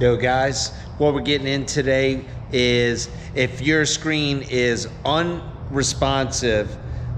Yo guys, what we're getting in today is if your screen is unresponsive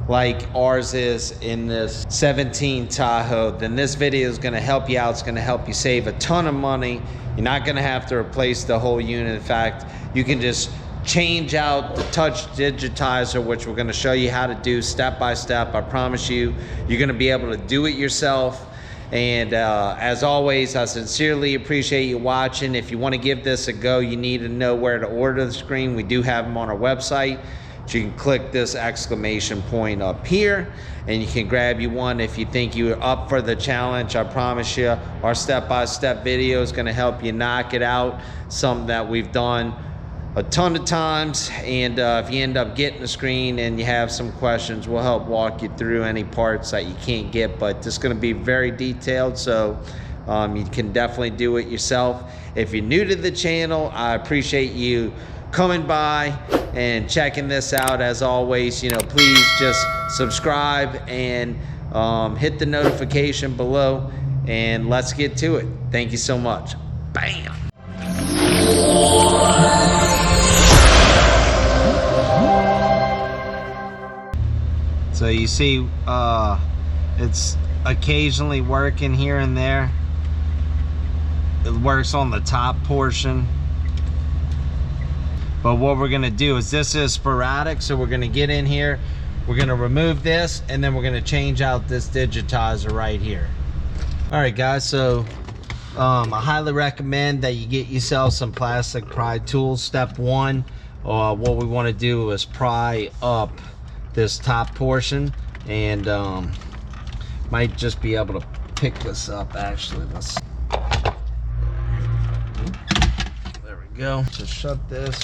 like ours is in this 17 Tahoe, then this video is going to help you out. It's going to help you save a ton of money. You're not going to have to replace the whole unit. In fact, you can just change out the touch digitizer, which we're going to show you how to do step by step. I promise you, you're going to be able to do it yourself. And as always, I sincerely appreciate you watching. If you want to give this a go, you need to know where to order the screen. We do have them on our website. So you can click this exclamation point up here and you can grab you one if you think you're up for the challenge. I promise you, our step-by-step video is going to help you knock it out. Something that we've done a ton of times, and if you end up getting the screen and you have some questions, we'll help walk you through any parts that you can't get, but it's going to be very detailed, so you can definitely do it yourself. If you're new to the channel, I appreciate you coming by and checking this out. As always, you know, please just subscribe and hit the notification below, and let's get to it. Thank you so much. Bam. So you see, it's occasionally working here and there. It works on the top portion. But what we're gonna do is, this is sporadic, so we're gonna get in here, we're gonna remove this, and then we're gonna change out this digitizer right here. All right guys, so I highly recommend that you get yourself some plastic pry tools. Step one, what we wanna do is pry up this top portion, and might just be able to pick this up actually. There we go. Just shut this.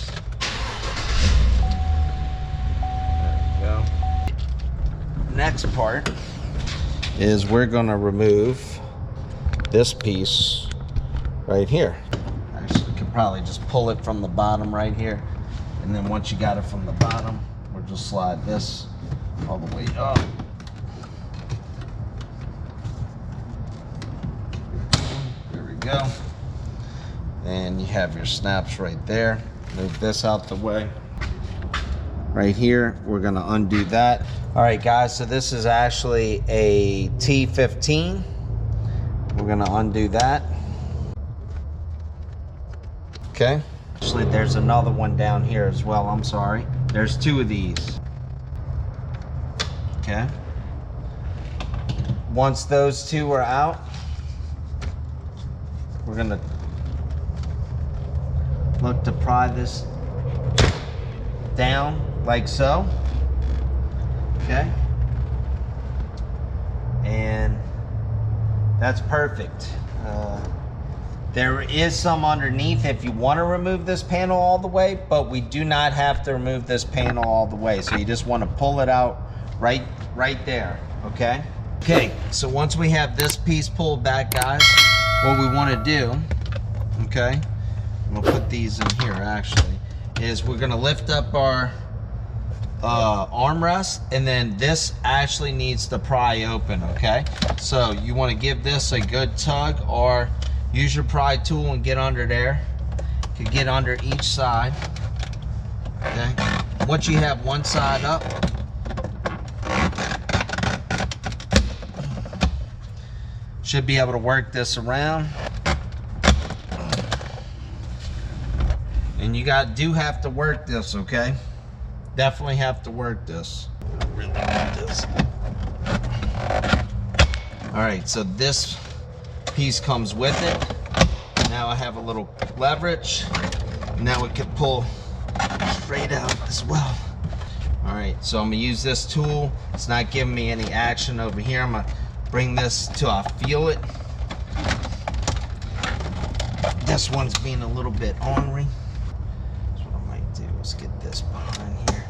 There we go. Next part is we're gonna remove this piece right here. Actually, we could probably just pull it from the bottom right here, and then once you got it from the bottom, we'll just slide this all the way up. There we go. And you have your snaps right there. Move this out the way. Right here, we're gonna undo that. All right guys, so this is actually a T15. We're gonna undo that. Okay. Actually, there's another one down here as well. I'm sorry. There's two of these. Okay. Once those two are out, we're gonna look to pry this down like so. Okay. And that's perfect. There is some underneath if you want to remove this panel all the way, but we do not have to remove this panel all the way. So you just want to pull it out right there, okay? Okay, so once we have this piece pulled back, guys, what we want to do, okay, we'll put these in here actually, is we're going to lift up our armrest, and then this actually needs to pry open, okay? So you want to give this a good tug, or use your pry tool and get under there. You can get under each side, okay? Once you have one side up, should be able to work this around. And you do have to work this, okay? Definitely have to work this. Really want this. All right, so this piece comes with it. Now I have a little leverage. Now we can pull straight out as well. All right, so I'm gonna use this tool. It's not giving me any action over here. I'm gonna bring this till I feel it. This one's being a little bit ornery. So what I might do is get this behind here.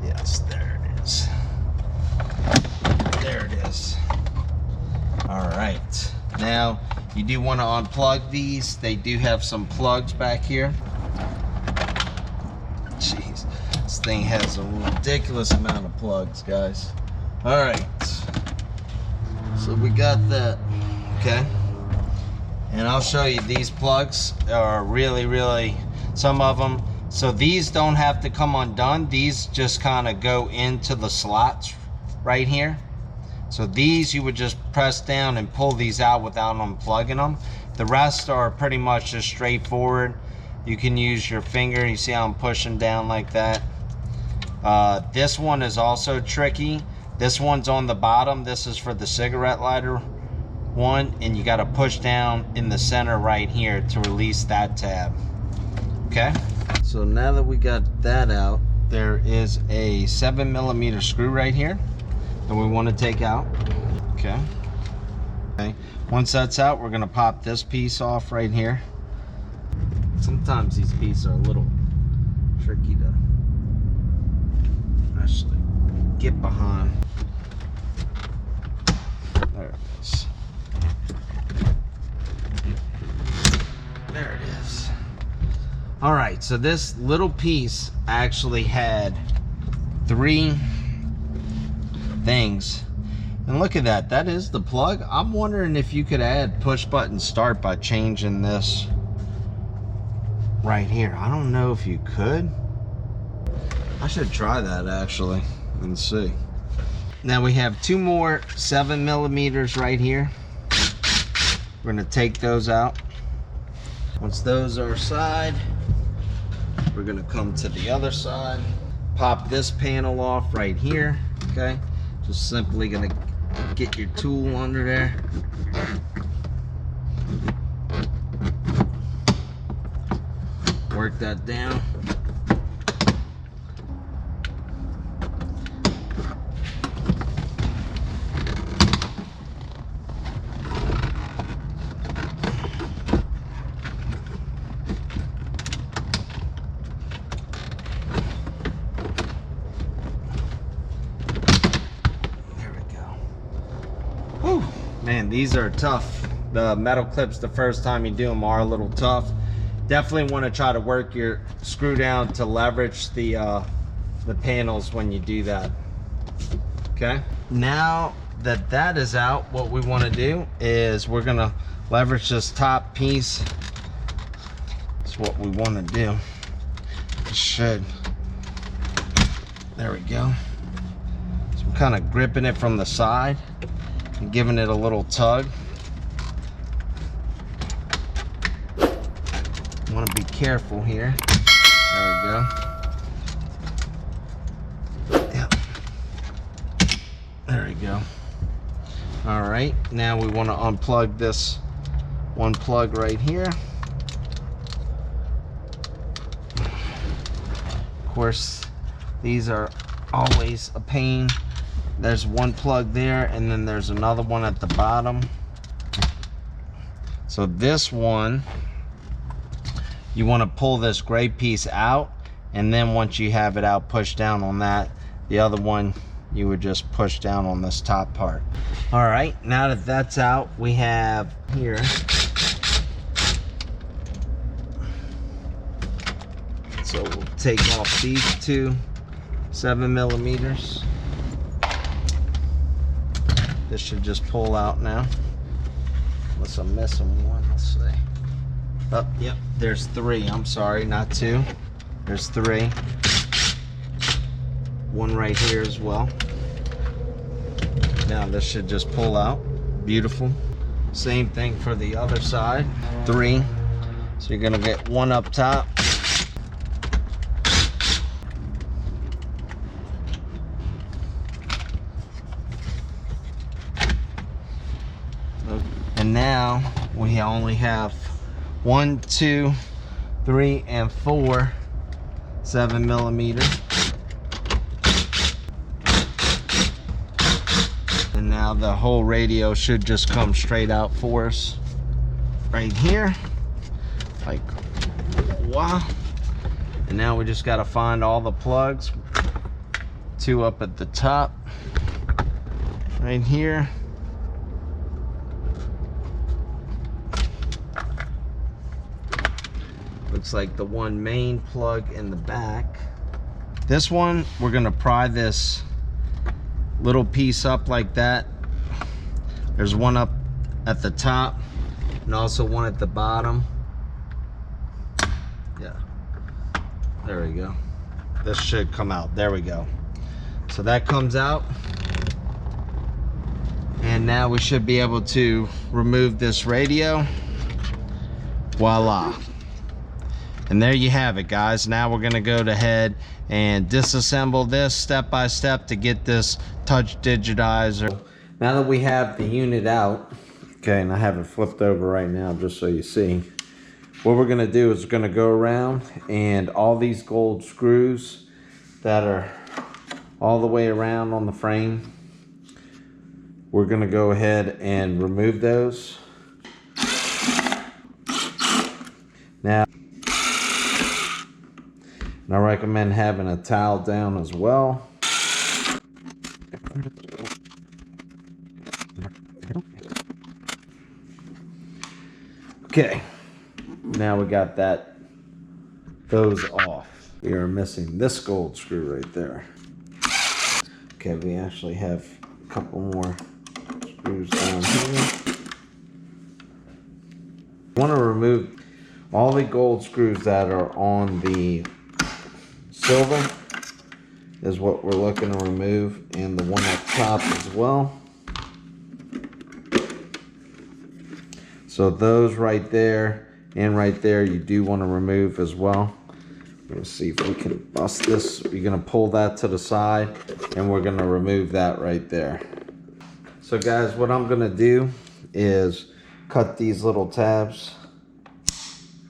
Yes, there it is. There it is. All right. Now, you do want to unplug these. They do have some plugs back here. Jeez, this thing has a ridiculous amount of plugs, guys. All right. So we got that, okay? And I'll show you, these plugs are really, some of them. So these don't have to come undone. These just kind of go into the slots right here. So these you would just press down and pull these out without unplugging them. The rest are pretty much just straightforward. You can use your finger. You see how I'm pushing down like that. This one is also tricky. This one's on the bottom. This is for the cigarette lighter one, and you got to push down in the center right here to release that tab. Okay, so now that we got that out, there is a 7mm screw right here that we want to take out. Okay, once that's out, we're going to pop this piece off right here. Sometimes these pieces are a little tricky to actually get behind. There it is. There it is. All right, so this little piece actually had 3 things. And look at that, that is the plug. I'm wondering if you could add push button start by changing this right here. I don't know if you could. I should try that actually and see. Now we have 2 more 7mm right here. We're gonna take those out. Once those are aside, we're gonna come to the other side, pop this panel off right here. Okay, just simply gonna get your tool under there. Work that down. Man, these are tough. The metal clips, the first time you do them, are a little tough. Definitely want to try to work your screw down to leverage the panels when you do that. Okay, now that that is out, what we want to do is we're gonna leverage this top piece. That's what we want to do. It should. There we go. So I'm kind of gripping it from the side and giving it a little tug. Want to be careful here. There we go. Yep. There we go. All right, now we want to unplug this one plug right here. Of course, these are always a pain. There's one plug there, and then there's another one at the bottom. So this one, you want to pull this gray piece out, and then once you have it out, push down on that. The other one, you would just push down on this top part. All right, now that that's out, we have here. So we'll take off these 2 7mm. This should just pull out now. Unless I'm missing one, let's see. Oh, yep, there's 3. I'm sorry, not 2. There's 3. One right here as well. Now this should just pull out. Beautiful. Same thing for the other side. 3. So you're gonna get 1 up top. And now we only have 1, 2, 3, and 4 7mm. And now the whole radio should just come straight out for us right here, like wow. And now we just got to find all the plugs. 2 up at the top right here. Looks like the one main plug in the back. This one, we're gonna pry this little piece up like that. There's one up at the top, and also one at the bottom. Yeah, there we go. This should come out. There we go. So that comes out, and now we should be able to remove this radio. Voila. And there you have it, guys. Now we're gonna go ahead and disassemble this step by step to get this touch digitizer. Now that we have the unit out, okay, and I have it flipped over right now just so you see, what we're gonna do is we're gonna go around, and all these gold screws that are all the way around on the frame, we're gonna go ahead and remove those. Now, and I recommend having a towel down as well. Okay, now we got those off. We are missing this gold screw right there. Okay, we actually have a couple more screws down here. I want to remove all the gold screws that are on the silver is what we're looking to remove, and the one up top as well. So those right there and right there you do want to remove as well. Let's see if we can bust this. We're going to pull that to the side, and we're going to remove that right there. So guys, what I'm going to do is cut these little tabs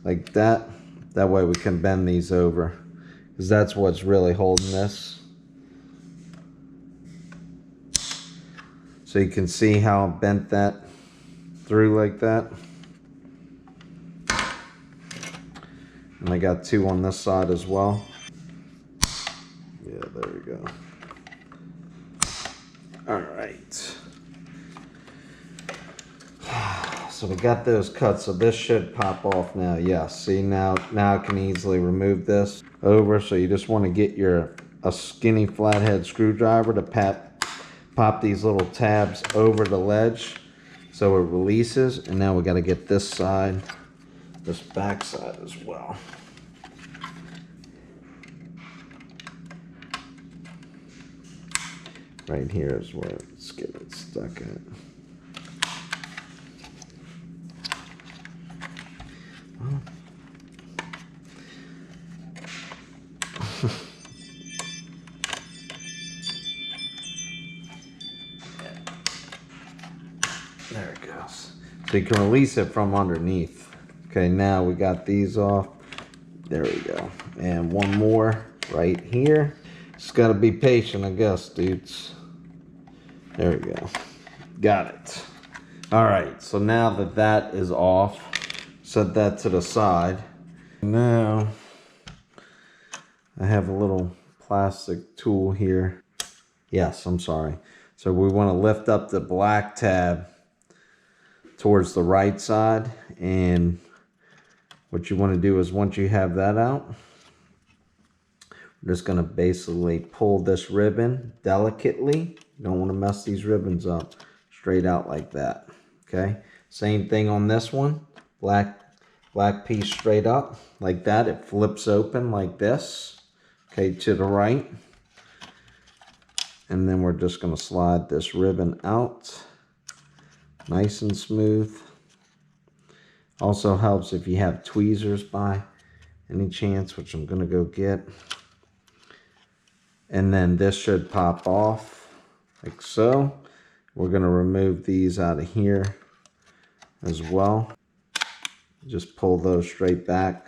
like that. That way we can bend these over, because that's what's really holding this. So you can see how I bent that through like that. And I got two on this side as well. Yeah, there we go. All right. So we got those cut, so this should pop off now. Yes, see, now I can easily remove this over. So you just want to get a skinny flathead screwdriver to pop these little tabs over the ledge so it releases. And now we got to get this side, this back side as well. Right here is where it's getting stuck at. Oh. There it goes. So you can release it from underneath. Okay, now we got these off. There we go. And one more right here. Just gotta be patient, I guess, dudes. There we go. Got it. All right, so now that that is off, set that to the side. Now, I have a little plastic tool here. Yes, I'm sorry. So we want to lift up the black tab towards the right side, and what you want to do is once you have that out, we're just going to basically pull this ribbon delicately. You don't want to mess these ribbons up. Straight out like that. Okay, same thing on this one. Black piece straight up like that. It flips open like this. Okay, to the right. And then we're just going to slide this ribbon out nice and smooth. Also helps if you have tweezers by any chance, which I'm going to go get. And then this should pop off like so. We're going to remove these out of here as well. Just pull those straight back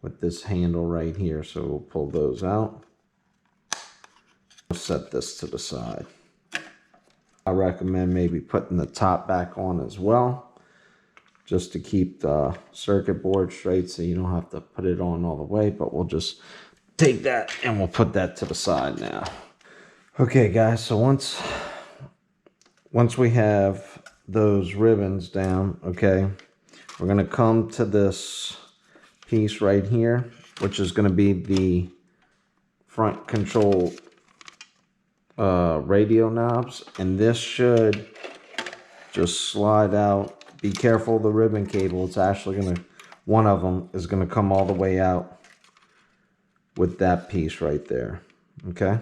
with this handle right here. So we'll pull those out. We'll set this to the side. I recommend maybe putting the top back on as well, just to keep the circuit board straight so you don't have to put it on all the way, but we'll just take that and we'll put that to the side now. Okay guys, so once we have those ribbons down, okay, we're going to come to this piece right here, which is going to be the front control radio knobs, and this should just slide out be careful of the ribbon cable. It's actually going to, one of them is going to come all the way out with that piece right there. Okay.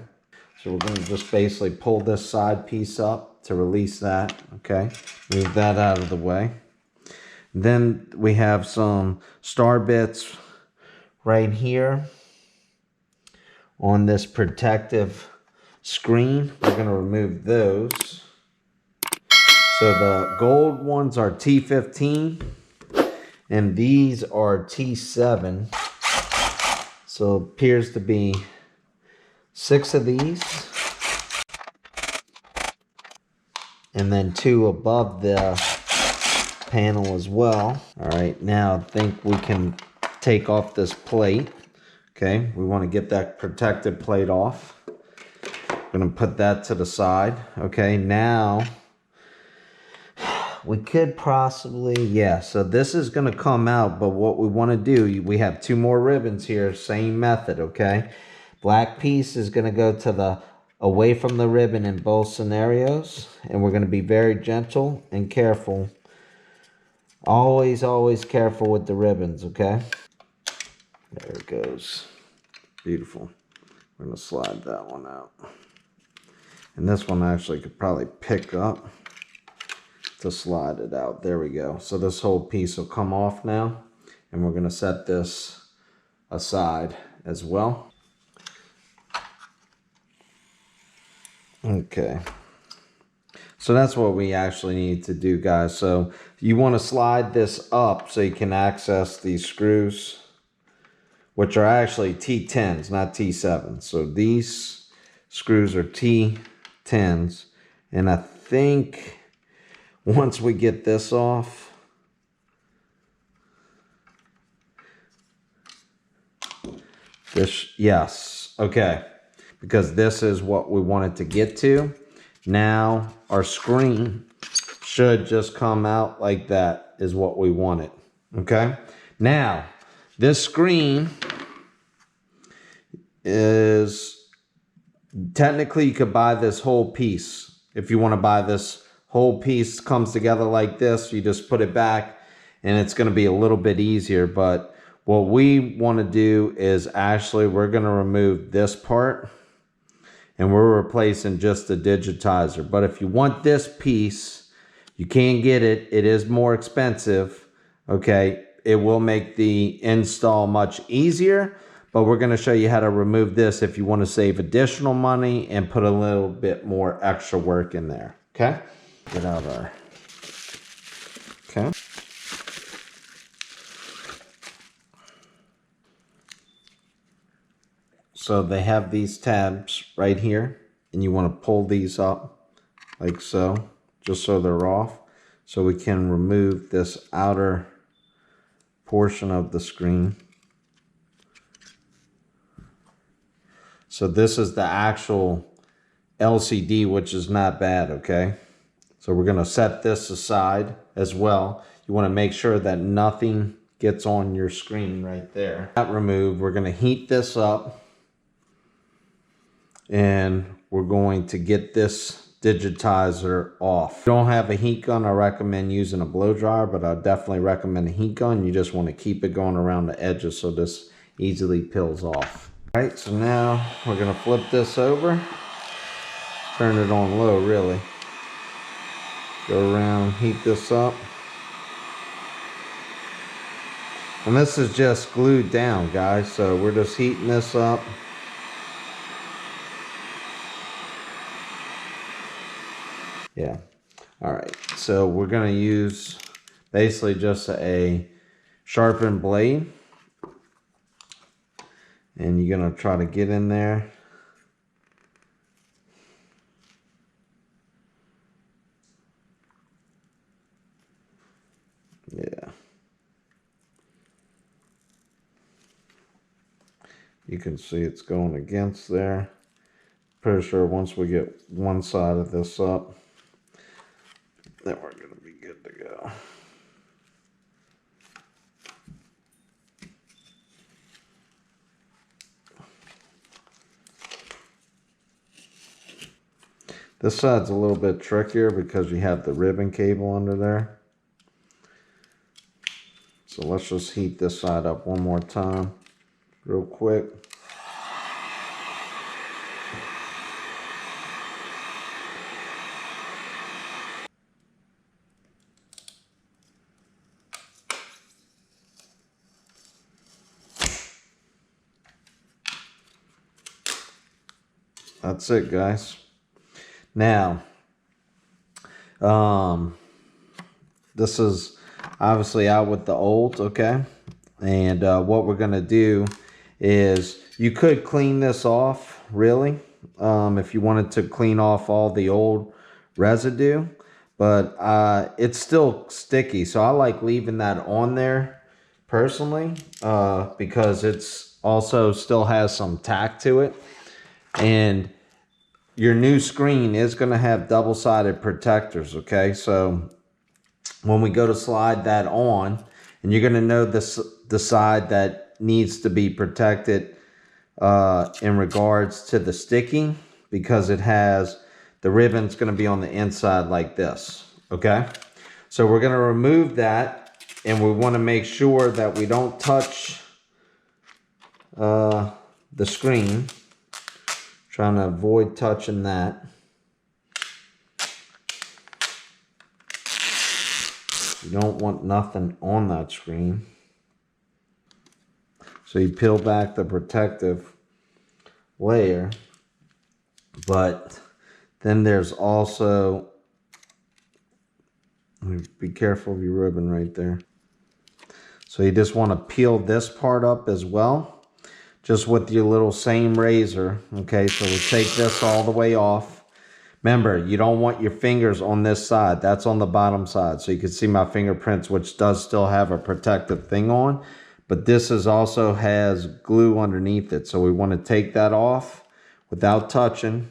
So we're going to just basically pull this side piece up to release that. Okay. Move that out of the way. Then we have some star bits right here on this protective screen. We're going to remove those. So the gold ones are T15 and these are T7. So it appears to be 6 of these and then 2 above the panel as well. All right, now I think we can take off this plate. Okay, we want to get that protective plate off. I'm going to put that to the side. Okay, now we could possibly, yeah, so this is going to come out, but what we want to do, we have 2 more ribbons here, same method, okay? Black piece is going to go to the away from the ribbon in both scenarios, and we're going to be very gentle and careful. Always, always careful with the ribbons, okay? There it goes. Beautiful. We're going to slide that one out. And this one actually could probably pick up to slide it out. There we go. So this whole piece will come off now, and we're going to set this aside as well. Okay. So that's what we actually need to do, guys. So you want to slide this up so you can access these screws, which are actually T10s, not T7s. So these screws are T10s. And I think once we get this off, this, yes, okay. Because this is what we wanted to get to. Now our screen should just come out like that is what we wanted. Okay. Now this screen is technically you could buy this whole piece. If you want to buy this whole piece comes together like this, you just put it back and it's going to be a little bit easier. But what we want to do is actually we're going to remove this part. And we're replacing just the digitizer. But if you want this piece, you can get it. It is more expensive. Okay. It will make the install much easier. But we're going to show you how to remove this if you want to save additional money and put a little bit more extra work in there. Okay. Get out our. Okay. So they have these tabs right here, and you want to pull these up like so, just so they're off, so we can remove this outer portion of the screen. So this is the actual LCD, which is not bad, okay? So we're going to set this aside as well. You want to make sure that nothing gets on your screen right there. That removed, we're going to heat this up. And we're going to get this digitizer off. If you don't have a heat gun, I recommend using a blow dryer, but I definitely recommend a heat gun. You just want to keep it going around the edges so this easily peels off. All right, so now we're going to flip this over. Turn it on low, really. Go around, heat this up. And this is just glued down, guys, so we're just heating this up. Yeah. All right. So we're going to use basically just a sharpened blade. And you're going to try to get in there. Yeah. You can see it's going against there. Pretty sure once we get one side of this up, then we're going to be good to go. This side's a little bit trickier because you have the ribbon cable under there. So let's just heat this side up one more time real quick. That's it, guys. Now, this is obviously out with the old, okay? And what we're gonna do is, you could clean this off, really, if you wanted to clean off all the old residue, but it's still sticky, so I like leaving that on there personally, because it's also still has some tack to it. And your new screen is going to have double-sided protectors, okay? So when we go to slide that on, and you're going to know the side that needs to be protected in regards to the sticking, because it has, the ribbon's going to be on the inside like this, okay? So we're going to remove that, and we want to make sure that we don't touch the screen. Trying to avoid touching that. You don't want nothing on that screen. So you peel back the protective layer. But then there's also, be careful of your ribbon right there. So you just want to peel this part up as well, just with your little same razor. Okay, so we take this all the way off. Remember, you don't want your fingers on this side. That's on the bottom side. So you can see my fingerprints, which does still have a protective thing on. But this is also has glue underneath it. So we want to take that off without touching.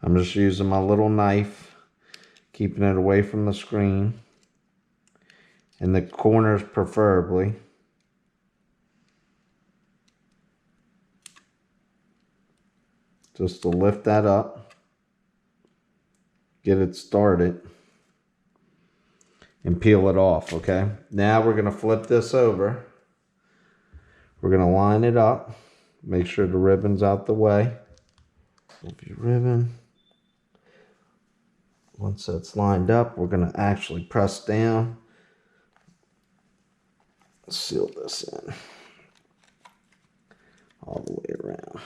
I'm just using my little knife, keeping it away from the screen, in the corners preferably. Just to lift that up, get it started, and peel it off, okay? Now we're gonna flip this over. We're gonna line it up, make sure the ribbon's out the way. Flip your ribbon. Once that's lined up, we're gonna actually press down, seal this in all the way around.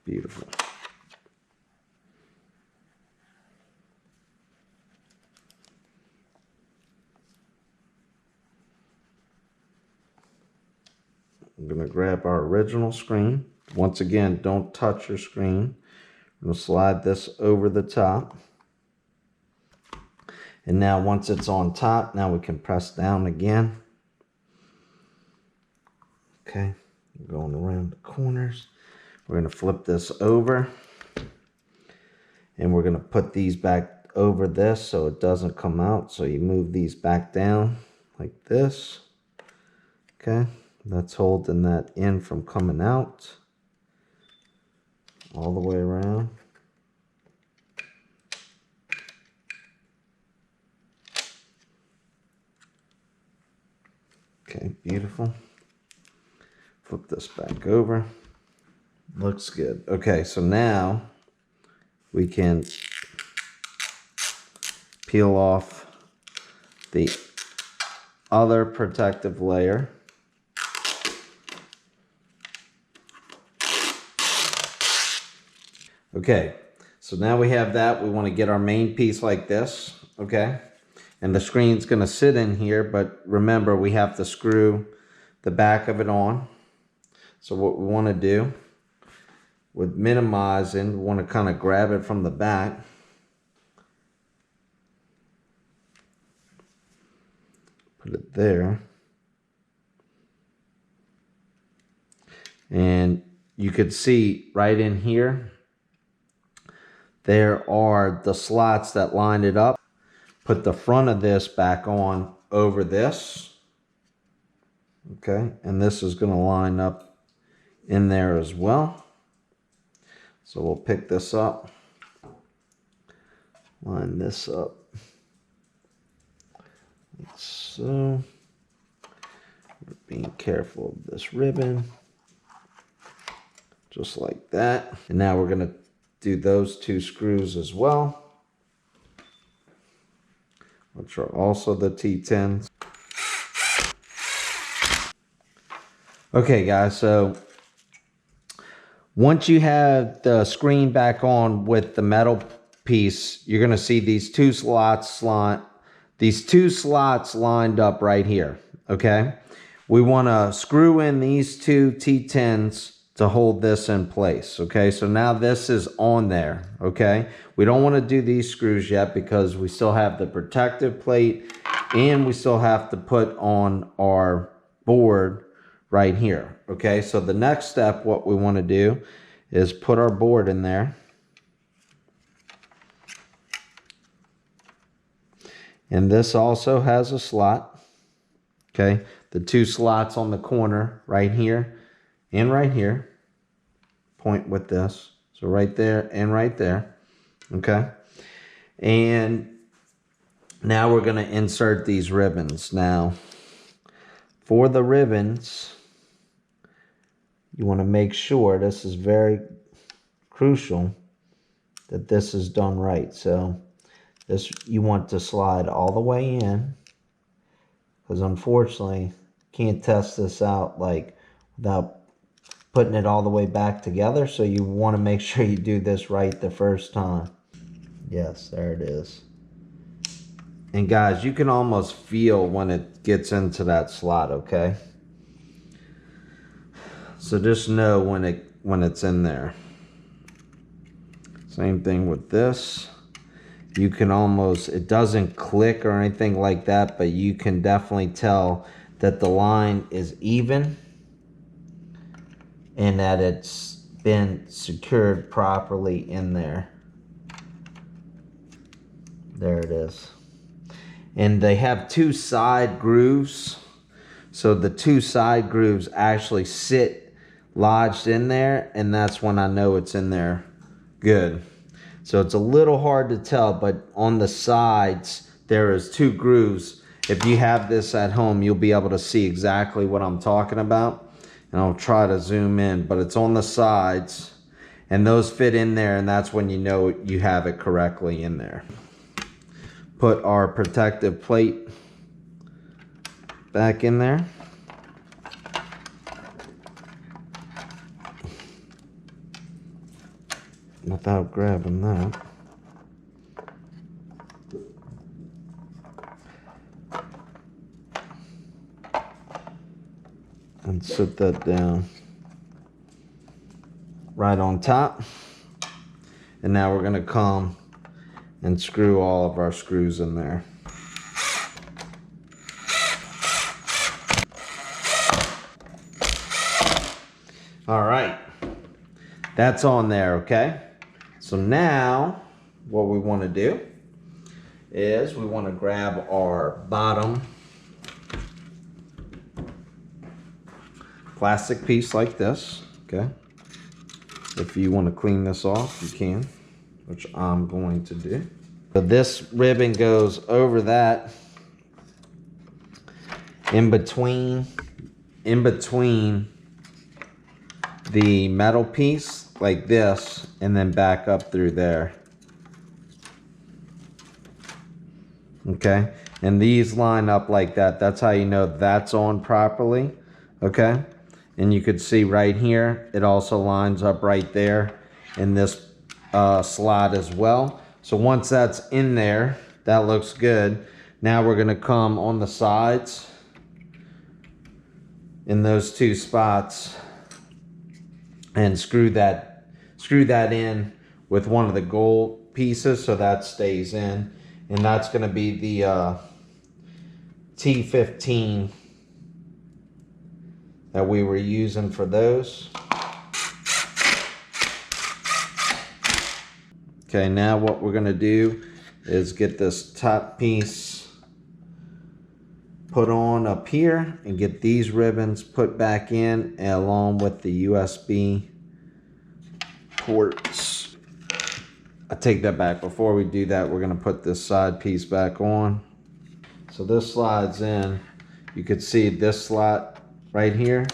Beautiful. I'm gonna grab our original screen. Once again, don't touch your screen. I'm gonna slide this over the top. And now once it's on top, now we can press down again. Okay, going around the corners. We're gonna flip this over. And we're gonna put these back over this so it doesn't come out. So you move these back down like this. Okay, that's holding that in from coming out. All the way around. Okay, beautiful. Flip this back over. Looks good. Okay, so now we can peel off the other protective layer. Okay, so now we have that. We want to get our main piece like this, okay? And the screen's going to sit in here, but remember, we have to screw the back of it on. So what we want to do with minimizing, we want to kind of grab it from the back. Put it there. And you could see right in here, there are the slots that lined it up. Put the front of this back on over this. Okay, and this is going to line up in there as well. So we'll pick this up, line this up like so. We're being careful of this ribbon, just like that. And now we're gonna do those 2 screws as well, which are also the T10s. Okay guys, so once you have the screen back on with the metal piece, you're gonna see these two slots lined up right here, okay? We wanna screw in these 2 T10s to hold this in place, okay? So now this is on there, okay? We don't wanna do these screws yet because we still have the protective plate and we still have to put on our board right here, okay? So the next step, what we wanna do is put our board in there. And this also has a slot, okay? The 2 slots on the corner right here and right here point with this. So right there and right there, okay? And now we're gonna insert these ribbons. Now, for the ribbons, you wanna make sure, this is very crucial, that this is done right. So this, you want to slide all the way in, because unfortunately can't test this out like without putting it all the way back together. So you want to make sure you do this right the first time. Yes, there it is. And guys, you can almost feel when it gets into that slot, okay? So just know when it's in there. Same thing with this. You can almost, it doesn't click or anything like that, but you can definitely tell that the line is even and that it's been secured properly in there. There it is. And they have 2 side grooves. So the 2 side grooves actually sit lodged in there, and that's when I know it's in there good. So it's a little hard to tell, but on the sides, there is 2 grooves. If you have this at home, you'll be able to see exactly what I'm talking about. And I'll try to zoom in, but it's on the sides. And those fit in there, and that's when you know you have it correctly in there. Put our protective plate back in there. Without grabbing that. And sit that down right on top. And now we're gonna come and screw all of our screws in there. All right, that's on there, okay? So now what we want to do is we want to grab our bottom plastic piece like this, okay? If you want to clean this off, you can, which I'm going to do. So this ribbon goes over that in between the metal piece like this, and then back up through there. Okay, and these line up like that. That's how you know that's on properly. Okay, and you could see right here, it also lines up right there in this slot as well. So once that's in there, that looks good. Now we're gonna come on the sides in those 2 spots and screw that in with one of the gold pieces so that stays in. And that's going to be the T15 that we were using for those. Okay, now what we're going to do is get this top piece put on up here and get these ribbons put back in along with the USB ports. I take that back. Before we do that, we're gonna put this side piece back on. So this slides in. You could see this slot right here,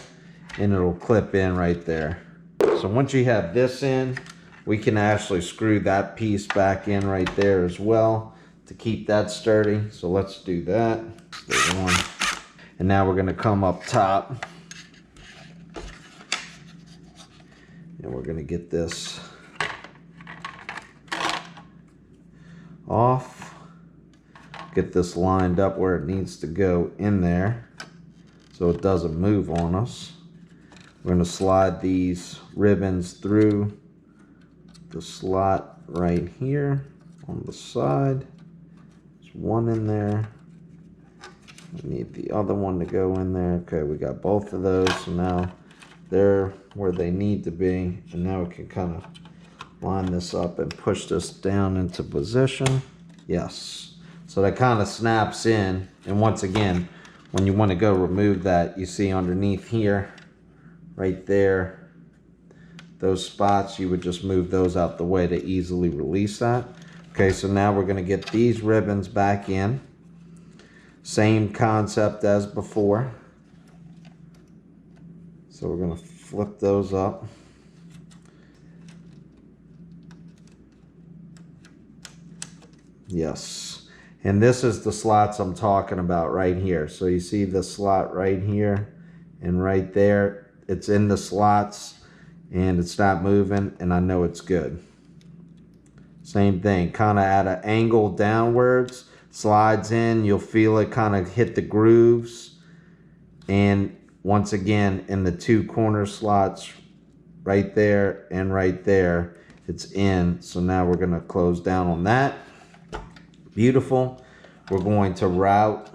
and it'll clip in right there. So once you have this in, we can actually screw that piece back in right there as well to keep that sturdy. So let's do that. And now we're gonna come up top. And we're gonna get this off. Get this lined up where it needs to go in there so it doesn't move on us. We're gonna slide these ribbons through the slot right here on the side. There's one in there. We need the other one to go in there. Okay, we got both of those. So now they're where they need to be. And now we can kind of line this up and push this down into position. Yes. So that kind of snaps in. And once again, when you want to go remove that, you see underneath here, right there, those spots, you would just move those out the way to easily release that. Okay, so now we're going to get these ribbons back in. Same concept as before. So we're going to flip those up. Yes. And this is the slots I'm talking about right here. So you see the slot right here and right there. It's in the slots and it's not moving, and I know it's good. Same thing, kind of at an angle downwards, slides in, you'll feel it kind of hit the grooves. And once again, in the two corner slots right there and right there, it's in. So now we're going to close down on that. Beautiful. We're going to route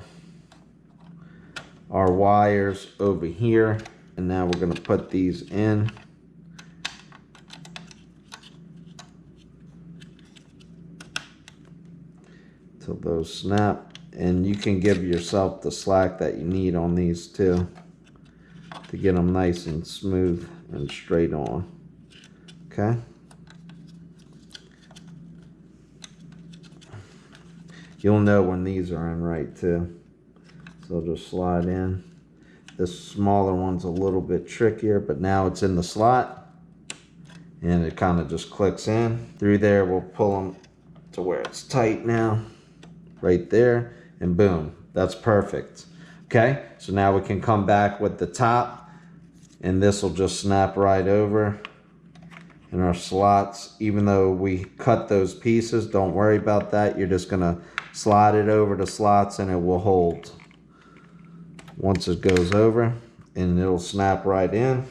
our wires over here, and now we're going to put these in. Till those snap, and you can give yourself the slack that you need on these too to get them nice and smooth and straight on. Okay. You'll know when these are in right too. So just slide in. This smaller one's a little bit trickier, but now it's in the slot and it kind of just clicks in. Through there, we'll pull them to where it's tight now. Right there, and boom, that's perfect. Okay, so now we can come back with the top, and this will just snap right over in our slots. Even though we cut those pieces, don't worry about that. You're just gonna slide it over the slots and it will hold once it goes over, and it'll snap right in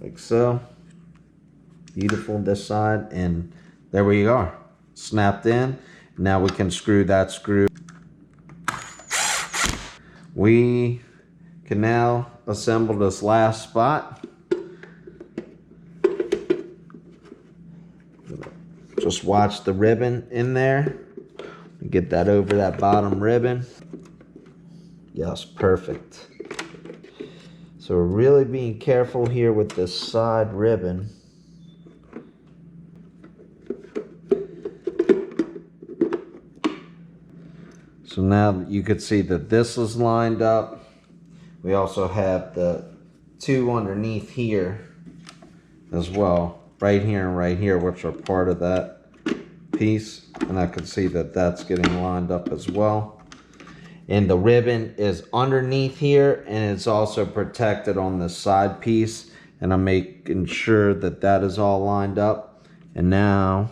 like so. Beautiful this side, and there we are, snapped in. Now we can screw that screw. We can now assemble this last spot. Just watch the ribbon in there. Get that over that bottom ribbon. Yes, perfect. So we're really being careful here with this side ribbon. So now you could see that this is lined up. We also have the two underneath here as well, right here and right here, which are part of that piece. And I can see that that's getting lined up as well. And the ribbon is underneath here, and it's also protected on the side piece. And I'm making sure that that is all lined up. And now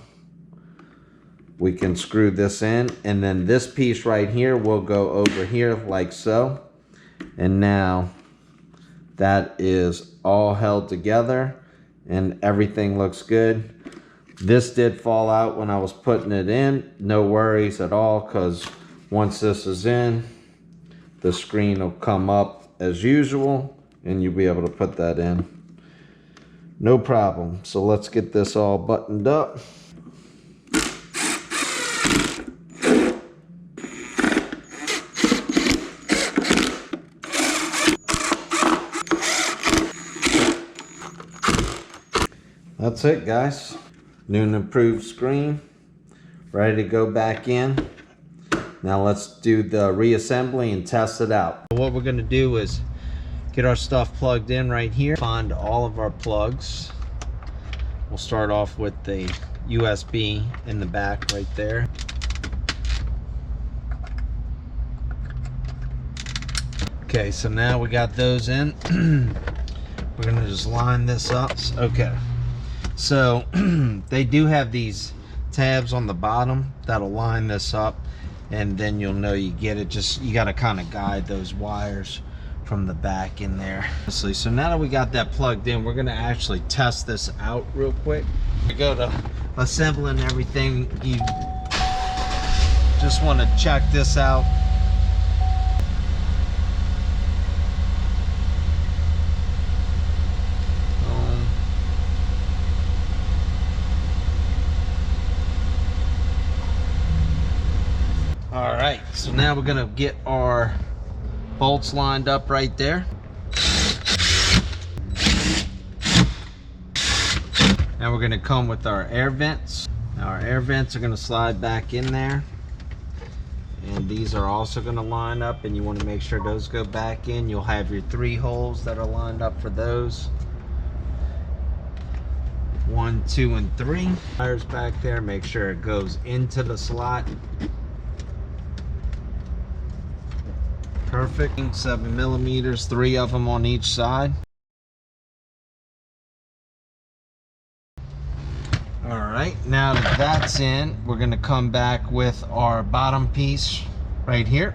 we can screw this in, and then this piece right here will go over here like so. And now that is all held together and everything looks good. This did fall out when I was putting it in. No worries at all, because once this is in, the screen will come up as usual and you'll be able to put that in. No problem. So let's get this all buttoned up. That's it, guys. New and improved screen. Ready to go back in. Now let's do the reassembly and test it out. What we're gonna do is get our stuff plugged in right here. Find all of our plugs. We'll start off with the USB in the back right there. Okay, so now we got those in. We're gonna just line this up. Okay, so they do have these tabs on the bottom that'll line this up, and then you'll know you get it. Just you got to kind of guide those wires from the back in there. So now that we got that plugged in, we're gonna actually test this out real quick. We go to assembling everything. You just want to check this out. All right, so now we're gonna get our bolts lined up right there. Now we're gonna come with our air vents. Now our air vents are gonna slide back in there. And these are also gonna line up, and you wanna make sure those go back in. You'll have your 3 holes that are lined up for those. 1, 2, and 3. Wires back there, make sure it goes into the slot. Perfect. 7mm, 3 of them on each side. All right, now that that's in, we're gonna come back with our bottom piece right here.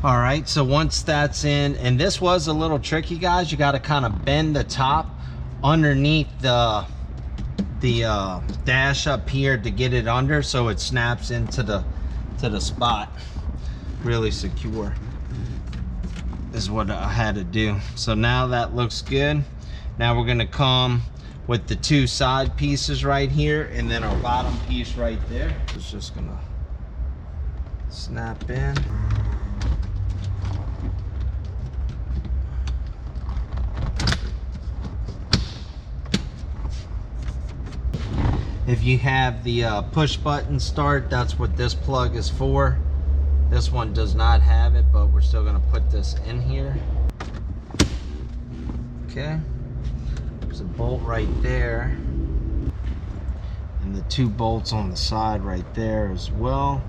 All right, so once that's in, and this was a little tricky, guys, you got to kind of bend the top underneath the dash up here to get it under, so it snaps into the spot really secure is what I had to do. So now that looks good. Now we're gonna come with the 2 side pieces right here, and then our bottom piece right there. It's just gonna snap in. If you have the push button start, that's what this plug is for. This one does not have it, but we're still gonna put this in here. Okay, there's a bolt right there, and the 2 bolts on the side right there as well.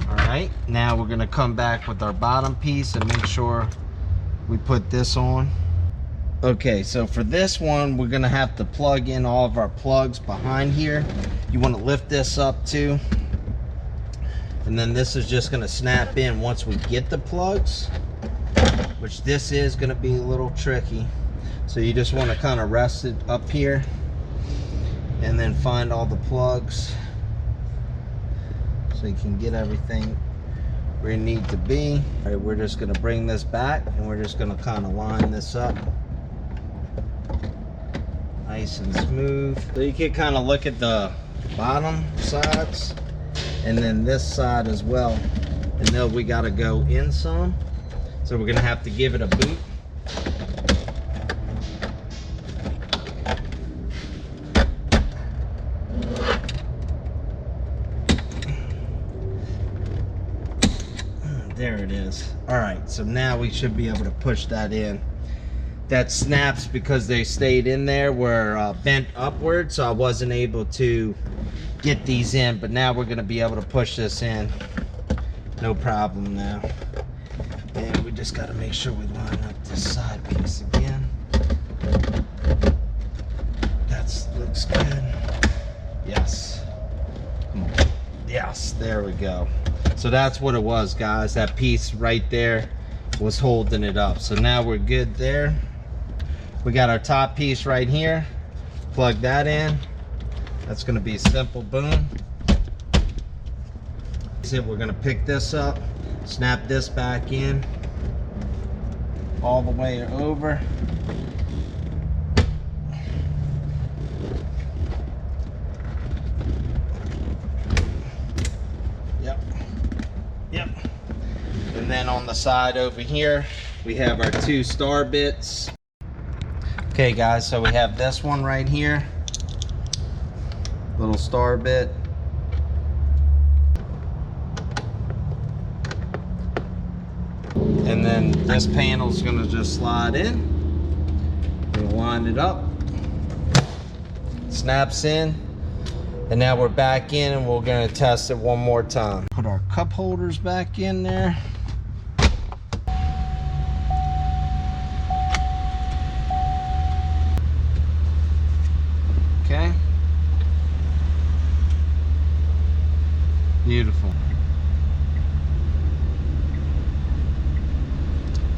All right, now we're gonna come back with our bottom piece and make sure we put this on. Okay, so for this one, we're gonna have to plug in all of our plugs behind here. You wanna lift this up too. And then this is just gonna snap in once we get the plugs, which this is gonna be a little tricky. So you just wanna kinda rest it up here and then find all the plugs so you can get everything where you need to be. All right, we're just gonna bring this back, and we're just gonna kinda line this up. Nice and smooth. So you can kind of look at the bottom sides and then this side as well, and know we got to go in some, so we're gonna have to give it a boot. There it is. All right, so now we should be able to push that in. That snaps because they stayed in there, were bent upward, so I wasn't able to get these in, but now we're gonna be able to push this in no problem now. And we just gotta make sure we line up this side piece again. That looks good. Yes. Come on. Yes, there we go. So that's what it was, guys. That piece right there was holding it up. So now we're good there. We got our top piece right here. Plug that in. That's gonna be a simple boom. We're gonna pick this up, snap this back in all the way over. Yep. And then on the side over here, we have our 2 star bits. Okay guys, so we have this one right here, little star bit. And then this panel is going to just slide in. We'll line it up. Snaps in. And now we're back in and we're going to test it one more time. Put our cup holders back in there. Okay. Beautiful.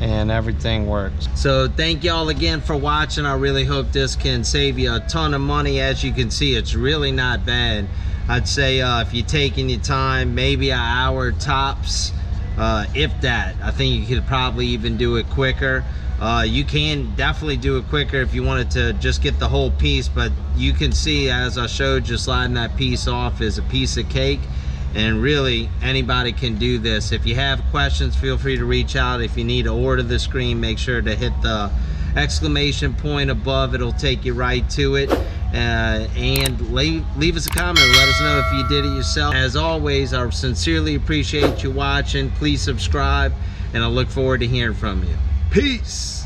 And everything works. So thank y'all again for watching. I really hope this can save you a ton of money. As you can see, it's really not bad. I'd say if you're taking your time, maybe an hour tops, if that. I think you could probably even do it quicker. You can definitely do it quicker if you wanted to just get the whole piece, but you can see, as I showed you, sliding that piece off is a piece of cake. And really, anybody can do this. If you have questions, feel free to reach out. If you need to order the screen, make sure to hit the exclamation point above. It'll take you right to it. And leave us a comment. Let us know if you did it yourself. As always, I sincerely appreciate you watching. Please subscribe, and I look forward to hearing from you. Peace.